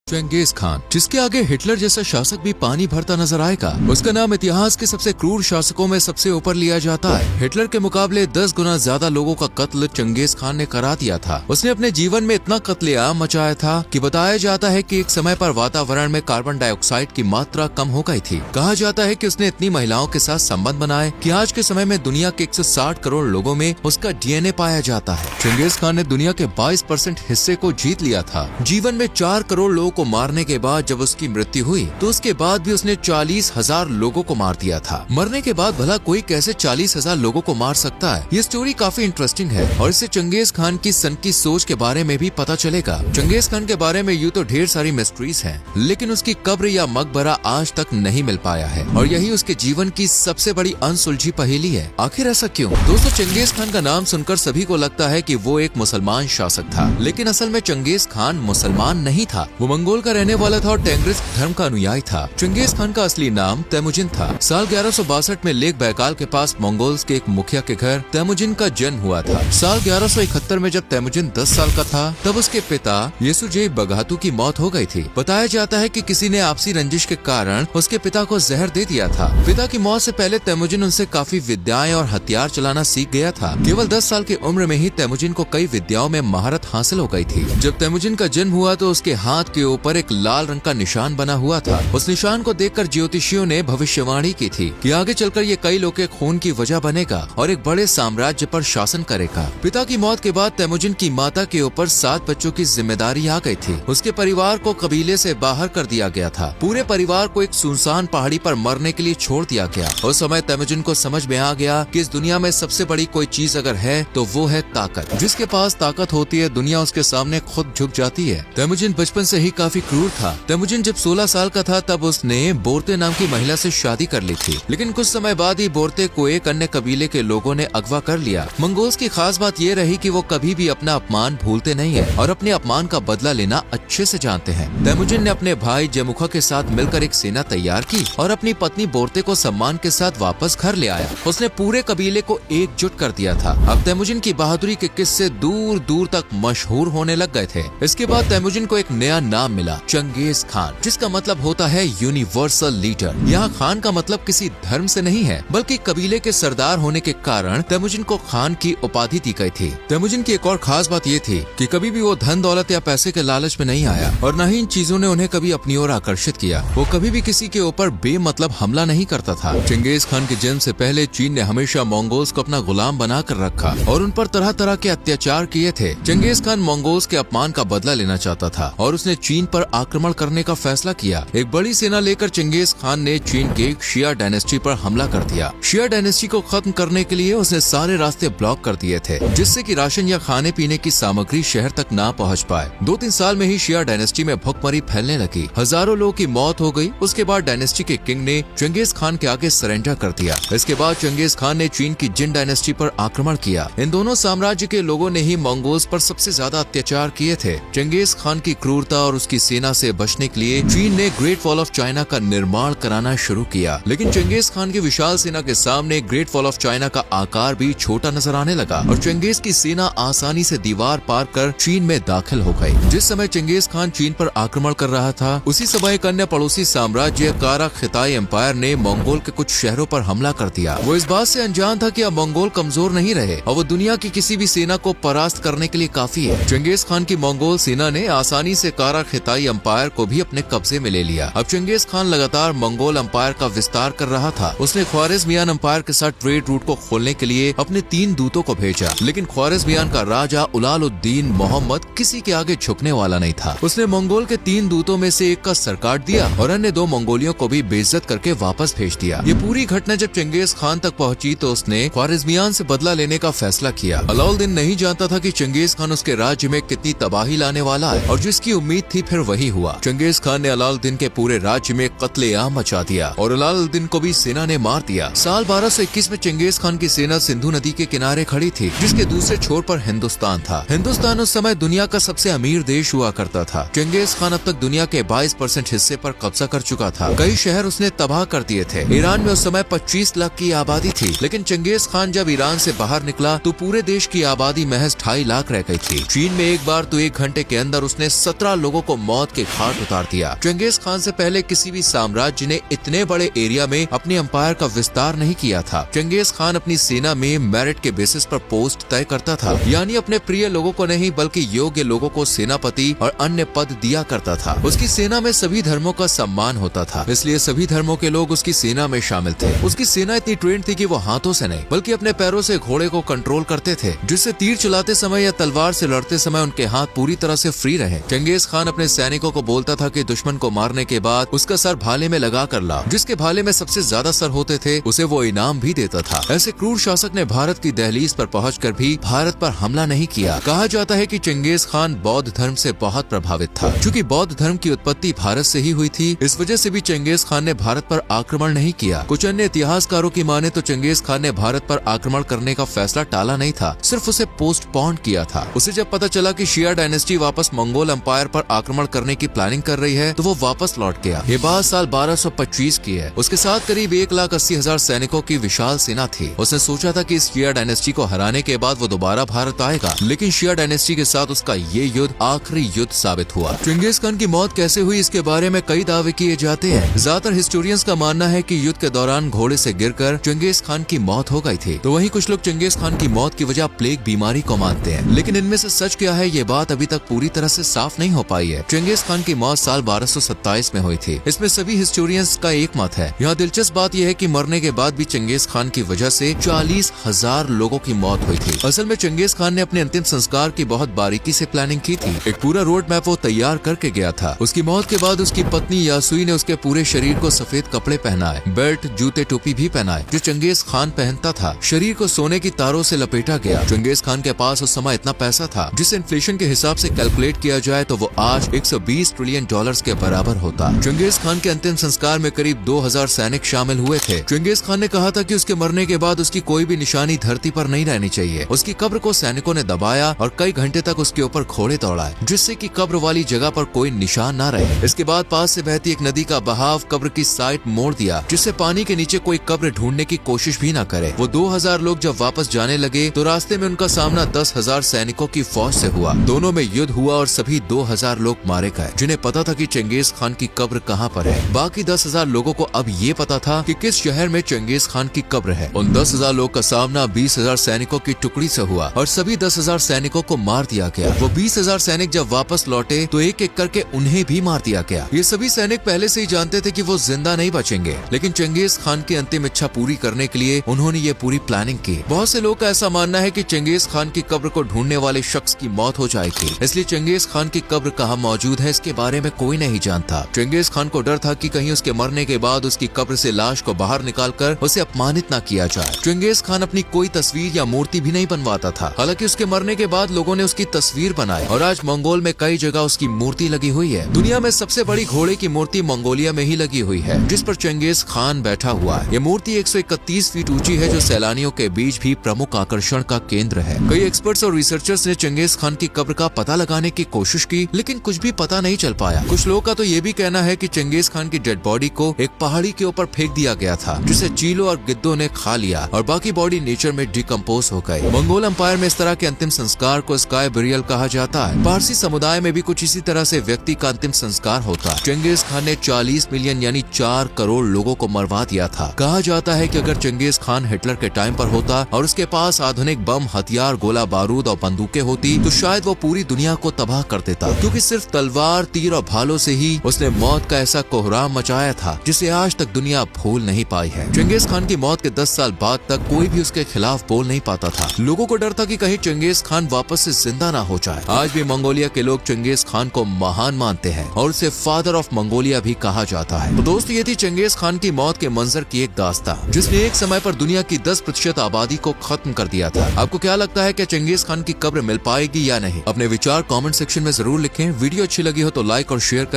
Genghis Khan, जिसके आगे Hitler जैसा शासक भी पानी भरता नजर आएगा। उसका नाम इतिहास के सबसे क्रूर शासकों में सबसे ऊपर लिया जाता है। हिटलर के मुकाबले 10 गुना ज्यादा लोगों का कत्ल चंगेज खान ने करा दिया था। उसने अपने जीवन में इतना कत्लेआम मचाया था कि बताया जाता है कि एक समय पर वातावरण में कार्बन डाइऑक्साइड की मात्रा कम हो गई थी। कहा जाता है कि उसने इतनी महिलाओं के साथ संबंध बनाए कि आज के समय में दुनिया के 160 करोड़ लोगों में उसका डीएनए पाया जाता है। चंगेज खान ने दुनिया के 22% हिस्से को जीत लिया था। जीवन में 4 करोड़ लोगों को मारने के बाद जब उसकी मृत्यु हुई तो उसके बाद भी उसने 40,000 लोगों को मार दिया था। मरने के बाद भला कोई कैसे 40,000 लोगों को मार सकता है? ये स्टोरी काफी इंटरेस्टिंग है और इससे चंगेज खान की सनकी सोच के बारे में भी पता चलेगा। चंगेज खान के बारे में यूँ तो ढेर सारी मिस्ट्रीज हैं, लेकिन उसकी कब्र या मकबरा आज तक नहीं मिल पाया है और यही उसके जीवन की सबसे बड़ी अनसुलझी पहेली है। आखिर ऐसा क्यों? दोस्तों, चंगेज खान का नाम सुनकर सभी को लगता है कि वो एक मुसलमान शासक था, लेकिन असल में चंगेज खान मुसलमान नहीं था। वो मंगोल का रहने वाला था और टेंग्रिस धर्म का अनुयायी था। चंगेज खान का असली नाम तेमुजिन था। साल 1162 में लेक बैकाल के पास मंगोल्स के एक मुखिया के घर तेमुजिन का जन्म हुआ था। साल 1171 में जब तेमुजिन 10 साल का था तब उसके पिता येसुजेई बगातु की मौत हो गई थी। बताया जाता है कि किसी ने आपसी रंजिश के कारण उसके पिता को जहर दे दिया था। पिता की मौत से पहले तेमुजिन उनसे काफी विद्याएं और हथियार चलाना सीख गया था। केवल 10 साल की उम्र में ही तेमुजिन को कई विद्याओं में महारत हासिल हो गई थी। जब तेमुजिन का जन्म हुआ तो उसके हाथ के ऊपर एक लाल रंग का निशान बना हुआ था। उस निशान को देखकर ज्योतिषियों ने भविष्यवाणी की थी कि आगे चलकर ये कई लोगों के खून की वजह बनेगा और एक बड़े साम्राज्य पर शासन करेगा। पिता की मौत के बाद तेमुजिन की माता के ऊपर 7 बच्चों की जिम्मेदारी आ गई थी। उसके परिवार को कबीले से बाहर कर दिया गया था। पूरे परिवार को एक सुनसान पहाड़ी पर मरने के लिए छोड़ दिया गया। उस समय तेमुजिन को समझ में आ गया कि इस दुनिया में सबसे बड़ी कोई चीज अगर है तो वो है ताकत। जिसके पास ताकत होती है दुनिया उसके सामने खुद झुक जाती है। तेमुजिन बचपन से ही काफी क्रूर था। तेमुजिन जब 16 साल का था तब उसने बोरते नाम की महिला से शादी कर ली थी, लेकिन कुछ समय बाद ही बोरते को एक अन्य कबीले के लोगों ने अगवा कर लिया। मंगोल्स की खास बात ये रही कि वो कभी भी अपना अपमान भूलते नहीं है और अपने अपमान का बदला लेना अच्छे से जानते हैं। तेमुजिन ने अपने भाई जमुखा के साथ मिलकर एक सेना तैयार की और अपनी पत्नी बोरते को सम्मान के साथ वापस घर ले आया। उसने पूरे कबीले को एकजुट कर दिया था। अब तेमुजिन की बहादुरी के किस्से दूर दूर तक मशहूर होने लग गए थे। इसके बाद तेमुजिन को एक नया नाम मिला, चंगेज खान, जिसका मतलब होता है यूनिवर्सल लीडर। यहाँ खान का मतलब किसी धर्म से नहीं है, बल्कि कबीले के सरदार होने के कारण तेमुजिन को खान की उपाधि दी गई थी। तेमुजिन की एक और खास बात ये थी कि कभी भी वो धन दौलत या पैसे के लालच में नहीं आया और न ही इन चीजों ने उन्हें कभी अपनी ओर आकर्षित किया। वो कभी भी किसी के ऊपर बेमतलब हमला नहीं करता था। चंगेज खान के जन्म से पहले चीन ने हमेशा मंगोल्स को अपना गुलाम बना कर रखा और उन पर तरह तरह के अत्याचार किए थे। चंगेज खान मंगोल्स के अपमान का बदला लेना चाहता था और उसने चीन पर आक्रमण करने का फैसला किया। एक बड़ी सेना लेकर चंगेज खान ने चीन के शिया डायनेस्टी पर हमला कर दिया। शिया डायनेस्टी को खत्म करने के लिए उसने सारे रास्ते ब्लॉक कर दिए थे, जिससे कि राशन या खाने पीने की सामग्री शहर तक ना पहुंच पाए। 2-3 साल में ही शिया डायनेस्टी में भुखमरी फैलने लगी। हजारों लोगों की मौत हो गई। उसके बाद डायनेस्टी के किंग ने चंगेज खान के आगे सरेंडर कर दिया। इसके बाद चंगेज खान ने चीन की जिन डायनेस्टी पर आक्रमण किया। इन दोनों साम्राज्य के लोगों ने ही मंगोल्स पर सबसे ज्यादा अत्याचार किए थे। चंगेज खान की क्रूरता और उसकी सेना से बचने के लिए चीन ने ग्रेट वॉल ऑफ चाइना का निर्माण कराना शुरू किया, लेकिन चंगेज खान की विशाल सेना के सामने ग्रेट वॉल ऑफ चाइना का आकार भी छोटा नजर आने लगा और चंगेज की सेना आसानी से दीवार पार कर चीन में दाखिल हो गई। जिस समय चंगेज खान चीन पर आक्रमण कर रहा था, उसी समय एक अन्य पड़ोसी साम्राज्य कारा खिताई एम्पायर ने मंगोल के कुछ शहरों पर हमला कर दिया। वो इस बात से अनजान था कि अब मंगोल कमजोर नहीं रहे और वो दुनिया की किसी भी सेना को परास्त करने के लिए काफी है। चंगेज खान की मंगोल सेना ने आसानी से कारा खिताई एम्पायर को भी अपने कब्जे में ले लिया। अब चंगेज खान लगातार मंगोल एम्पायर का विस्तार कर रहा था। उसने ख्वारिज़मियान एम्पायर के साथ ट्रेड रूट को खोलने के लिए अपने 3 दूतों को भेजा, लेकिन ख्वारिज़मियान का राजा उलालुद्दीन मोहम्मद किसी के आगे झुकने वाला नहीं था। उसने मंगोल के 3 दूतों में से एक का सर काट दिया और अन्य 2 मंगोलियों को भी बेइज्जत करके वापस भेज दिया। ये पूरी घटना जब चंगेज खान तक पहुंची तो उसने ख्वारिज़मियान से बदला लेने का फैसला किया। अलाउद्दीन नहीं जानता था कि चंगेज खान उसके राज्य में कितनी तबाही लाने वाला है और जिसकी उम्मीद थी फिर वही हुआ। चंगेज खान ने अलाउद्दीन के पूरे राज्य में कत्लेआम मचा दिया और अलाउद्दीन को भी सेना ने मार दिया। साल 1221 में चंगेज खान की सेना सिंधु नदी के किनारे खड़ी थी, जिसके दूसरे छोर पर हिंदुस्तान था। हिंदुस्तान उस समय दुनिया का सबसे अमीर देश हुआ करता था। चंगेज खान अब तक दुनिया के 22% हिस्से पर कब्जा कर चुका था। कई शहर उसने तबाह कर दिए थे। ईरान में उस समय 25 लाख की आबादी थी, लेकिन चंगेज खान जब ईरान से बाहर निकला तो पूरे देश की आबादी महज 2.5 लाख रह गई थी। चीन में एक बार तो 1 घंटे के अंदर उसने 17 लोगों को मौत के घाट उतार दिया। चंगेज खान से पहले किसी भी साम्राज्य ने इतने बड़े एरिया में अपने एम्पायर का विस्तार नहीं किया था। चंगेज खान अपनी सेना में मेरिट के बेसिस पर पोस्ट तय करता था, यानी अपने प्रिय लोगों को नहीं बल्कि योग्य लोगों को सेनापति और अन्य पद दिया करता था। उसकी सेना में सभी धर्मों का सम्मान होता था, इसलिए सभी धर्मों के लोग उसकी सेना में शामिल थे। उसकी सेना इतनी ट्रेंड थी कि वो हाथों से नहीं बल्कि अपने पैरों से घोड़े को कंट्रोल करते थे, जिससे तीर चलाते समय या तलवार से लड़ते समय उनके हाथ पूरी तरह से फ्री रहे। चंगेज खान अपने सैनिकों को बोलता था कि दुश्मन को मारने के बाद उसका सर भाले में लगा कर ला, जिसके भाले में सबसे ज्यादा सर होते थे उसे वो इनाम भी देता था। ऐसे क्रूर शासक ने भारत की दहलीज पर पहुंचकर भी भारत पर हमला नहीं किया। कहा जाता है कि चंगेज खान बौद्ध धर्म से बहुत प्रभावित था। चूंकि बौद्ध धर्म की उत्पत्ति भारत से ही हुई थी, इस वजह से भी चंगेज खान ने भारत पर आक्रमण नहीं किया। कुछ अन्य इतिहासकारों की माने तो चंगेज खान ने भारत पर आक्रमण करने का फैसला टाला नहीं था, सिर्फ उसे पोस्टपोन किया था। उसे जब पता चला कि शिया डायनेस्टी वापस मंगोल एम्पायर पर आक्रमण करने की प्लानिंग कर रही है, तो वो वापस लौट गया। ये बात साल 1225 की है। उसके साथ करीब 1,80,000 सैनिकों की विशाल सेना थी। उसने सोचा था कि इस शिया डायनेस्टी को हराने के बाद वो दोबारा भारत आएगा, लेकिन शिया डायनेस्टी के साथ उसका ये युद्ध आखिरी युद्ध साबित हुआ। चंगेज खान की मौत कैसे हुई, इसके बारे में कई दावे किए जाते हैं। ज्यादातर हिस्टोरियंस का मानना है कि युद्ध के दौरान घोड़े से गिरकर चंगेज खान की मौत हो गई थी, तो वहीं कुछ लोग चंगेज खान की मौत की वजह प्लेग बीमारी को मानते हैं। लेकिन इनमें से सच क्या है, ये बात अभी तक पूरी तरह से साफ नहीं हो पाई है। चंगेज खान की मौत साल 1227 में हुई थी। इसमें सभी हिस्टोरियंस का एक मत है। यहाँ दिलचस्प बात यह है कि मरने के बाद भी चंगेज खान की वजह से 40,000 लोगों की मौत हुई थी। असल में चंगेज खान ने अपने अंतिम संस्कार की बहुत बारीकी से प्लानिंग की थी। एक पूरा रोड मैप वो तैयार करके गया था। उसकी मौत के बाद उसकी पत्नी यासुई ने उसके पूरे शरीर को सफेद कपड़े पहनाए, बेल्ट, जूते, टोपी भी पहनाए जो चंगेज खान पहनता था। शरीर को सोने की तारों से लपेटा गया। चंगेज खान के पास उस समय इतना पैसा था जिसे इन्फ्लेशन के हिसाब से कैलकुलेट किया जाए तो वो आज 120 ट्रिलियन डॉलर्स के बराबर होता। चंगेज खान के अंतिम संस्कार में करीब 2000 सैनिक शामिल हुए थे। चंगेज खान ने कहा था कि उसके मरने के बाद उसकी कोई भी निशानी धरती पर नहीं रहनी चाहिए। उसकी कब्र को सैनिकों ने दबाया और कई घंटे तक उसके ऊपर घोड़े दौड़ाए, जिससे कि कब्र वाली जगह पर कोई निशान न रहे। इसके बाद पास से बहती एक नदी का बहाव कब्र की साइड मोड़ दिया, जिससे पानी के नीचे कोई कब्र ढूंढने की कोशिश भी न करे। वो 2000 लोग जब वापस जाने लगे तो रास्ते में उनका सामना 10,000 सैनिकों की फौज से हुआ। दोनों में युद्ध हुआ और सभी 2000 लोग मारे गए, जिन्हें पता था कि चंगेज खान की कब्र कहाँ पर है। बाकी 10,000 लोगों को अब ये पता था कि किस शहर में चंगेज खान की कब्र है। उन 10,000 लोग का सामना 20,000 सैनिकों की टुकड़ी से हुआ और सभी 10,000 सैनिकों को मार दिया गया। वो 20,000 सैनिक जब वापस लौटे तो एक एक करके उन्हें भी मार दिया गया। ये सभी सैनिक पहले से ही जानते थे कि वो जिंदा नहीं बचेंगे, लेकिन चंगेज खान की अंतिम इच्छा पूरी करने के लिए उन्होंने ये पूरी प्लानिंग की। बहुत से लोग का ऐसा मानना है कि चंगेज खान की कब्र को ढूंढने वाले शख्स की मौत हो जाएगी, इसलिए चंगेज खान की कब्र कहाँ मौजूद है इसके बारे में कोई नहीं जानता। चंगेज खान को डर था कि कहीं उसके मरने के बाद उसकी कब्र से लाश को बाहर निकालकर उसे अपमानित न किया जाए। चंगेज खान अपनी कोई तस्वीर या मूर्ति भी नहीं बनवाता था। हालांकि उसके मरने के बाद लोगों ने उसकी तस्वीर बनाई और आज मंगोल में कई जगह उसकी मूर्ति लगी हुई है। दुनिया में सबसे बड़ी घोड़े की मूर्ति मंगोलिया में ही लगी हुई है, जिस पर चंगेज खान बैठा हुआ है। ये मूर्ति 131 फीट ऊंची है, जो सैलानियों के बीच भी प्रमुख आकर्षण का केंद्र है। कई एक्सपर्ट्स और रिसर्चर्स ने चंगेज खान की कब्र का पता लगाने की कोशिश की, लेकिन कुछ भी पता नहीं चल पाया। कुछ लोगों का तो ये भी कहना है कि चंगेज खान की डेड बॉडी को एक पहाड़ी के ऊपर फेंक दिया गया था, जिसे चीलों और गिद्धों ने खा लिया और बाकी बॉडी नेचर में डिकम्पोज हो गई। मंगोल एम्पायर में इस तरह के अंतिम संस्कार को स्काई बरियल कहा जाता है। पारसी समुदाय में भी कुछ इसी तरह से व्यक्ति का अंतिम संस्कार होता है। चंगेज खान ने 40 मिलियन यानी 4 करोड़ लोगों को मरवा दिया था। कहा जाता है कि अगर चंगेज खान हिटलर के टाइम पर होता और उसके पास आधुनिक बम, हथियार, गोला बारूद और बंदूकें होती तो शायद वो पूरी दुनिया को तबाह कर देता, क्योंकि सिर्फ तलवार, तीर और भालों से ही उसने मौत का ऐसा कोहराम मचाया था जिसे आज तक दुनिया भूल नहीं पाई है। चंगेज खान की मौत के 10 साल बाद तक कोई भी उसके खिलाफ बोल नहीं पाता था। लोगों को डर था कि कहीं चंगेज खान वापस से जिंदा ना हो जाए। आज भी मंगोलिया के लोग चंगेज खान को महान मानते हैं और उसे फादर ऑफ मंगोलिया भी कहा जाता है। तो दोस्तों, ये थी चंगेज खान की मौत के मंजर की एक दास्तान, जिसने एक समय पर दुनिया की 10% आबादी को खत्म कर दिया था। आपको क्या लगता है कि चंगेज खान की कब्र मिल पाएगी या नहीं? अपने विचार कमेंट सेक्शन में जरूर लिखें। वीडियो अच्छी लगी हो तो लाइक और शेयर करें।